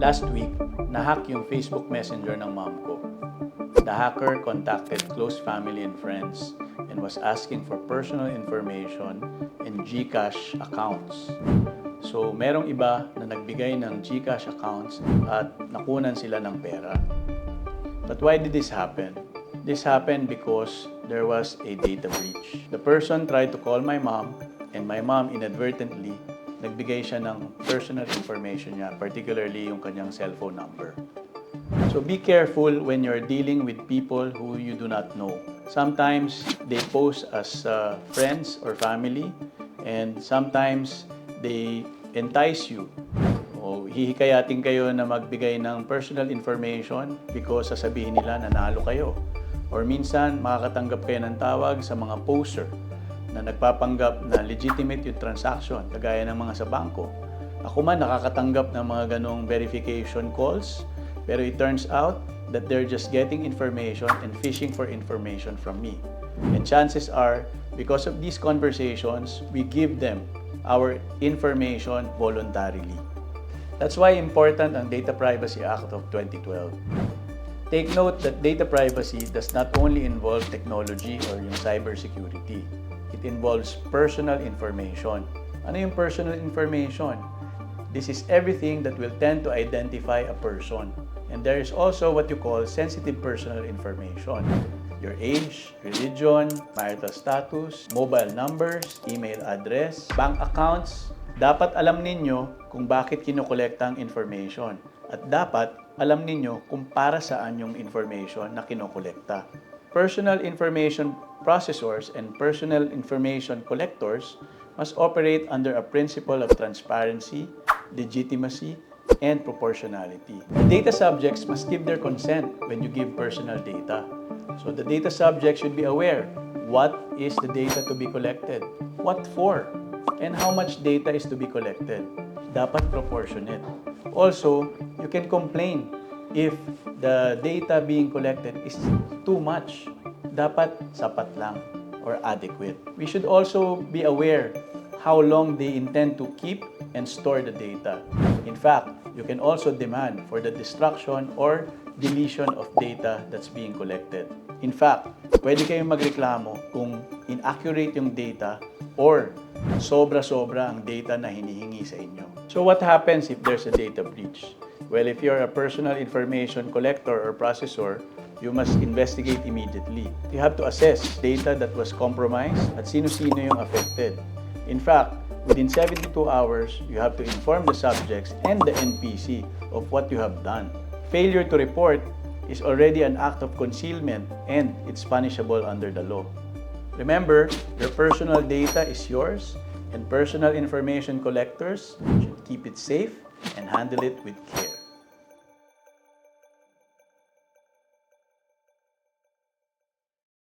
Last week, nahack yung Facebook Messenger ng mom ko. The hacker contacted close family and friends and was asking for personal information and GCash accounts. So, merong iba na nagbigay ng GCash accounts at nakunan sila ng pera. But why did this happen? This happened because there was a data breach. The person tried to call my mom and my mom inadvertently nagbigay siya ng personal information niya, particularly yung kanyang cellphone number. So be careful when you're dealing with people who you do not know. Sometimes they pose as friends or family, and sometimes they entice you. O hihikayatin kayo na magbigay ng personal information because sasabihin nila nanalo kayo. Or minsan makakatanggap kayo ng tawag sa mga poser na nagpapanggap na legitimate yung transaction, kagaya ng mga sa bangko. Ako man nakakatanggap ng mga ganong verification calls, pero it turns out that they're just getting information and fishing for information from me. And chances are, because of these conversations, we give them our information voluntarily. That's why important ang Data Privacy Act of 2012. Take note that data privacy does not only involve technology or yung cybersecurity. It involves personal information. Ano yung personal information? This is everything that will tend to identify a person. And there is also what you call sensitive personal information. Your age, religion, marital status, mobile numbers, email address, bank accounts. Dapat alam ninyo kung bakit kinokolekta ang information. At dapat alam ninyo kung para saan yung information na kinokolekta. Personal information processors and personal information collectors must operate under a principle of transparency, legitimacy, and proportionality. The data subjects must give their consent when you give personal data. So the data subject should be aware what is the data to be collected, what for, and how much data is to be collected. Dapat proportionate. Also, you can complain if the data being collected is too much. Dapat sapat lang or adequate. We should also be aware how long they intend to keep and store the data. In fact, you can also demand for the destruction or deletion of data that's being collected. In fact, pwede kayong magreklamo kung inaccurate yung data or sobra-sobra ang data na hinihingi sa inyo. So what happens if there's a data breach? Well, if you're a personal information collector or processor, you must investigate immediately. You have to assess data that was compromised at sino-sino yung affected. In fact, within 72 hours, you have to inform the subjects and the NPC of what you have done. Failure to report is already an act of concealment and it's punishable under the law. Remember, your personal data is yours and personal information collectors should keep it safe and handle it with care.